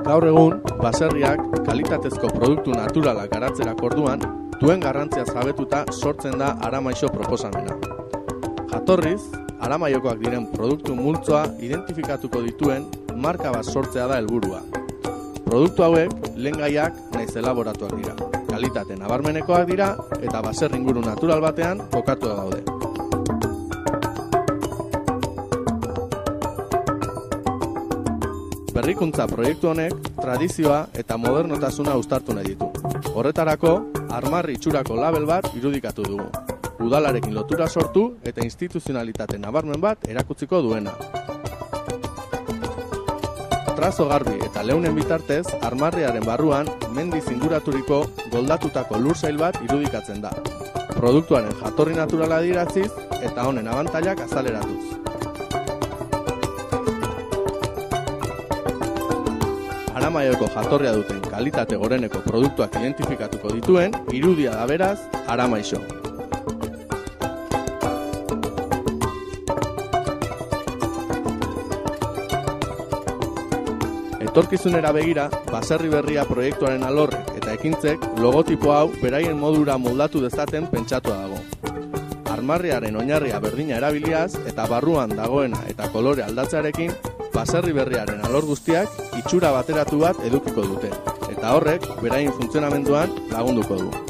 Gaur egun, baserriak kalitatezko produktu naturalak garatzerak orduan, duen garrantzia jabetuta sortzen da Aramaixo proposamena. Jatorriz, Aramaiokoak diren produktu multzoa identifikatuko dituen marka bat sortzea da helburua. Produktu hauek lehengaiak naiz elaboratuak dira. Kalitate nabarmenekoak dira eta baserri inguru natural batean kokatuta daude. Berrikuntza proiektu honek tradizioa eta modernotasuna uztartu nahi ditu. Horretarako, armarri itxurako label bat irudikatu dugu. Udalarekin lotura sortu eta instituzionalitate nabarmen bat erakutziko duena. Trazo garbi eta leunen bitartez, armarriaren barruan mendiz inguraturiko goldatutako lursail bat irudikatzen da. Produktuaren jatorri naturala adieraziz eta honen abantailak azaleratuz. Aramaioko jatorria duten kalitate goreneko produktuak identifikatuko dituen irudia da beraz Aramaixo. Etorkizunera begira, baserri berria proiektuaren alorrek eta ekintzek logotipo hau beraien modura moldatu dezaten pentsatua dago. Armarriaren oinarria berdina erabiliaz eta barruan dagoena eta kolore aldatzearekin baserri berriaren alor guztiak itxura bateratu bat edukiko dute, eta horrek beraien funtzionamenduan lagunduko du.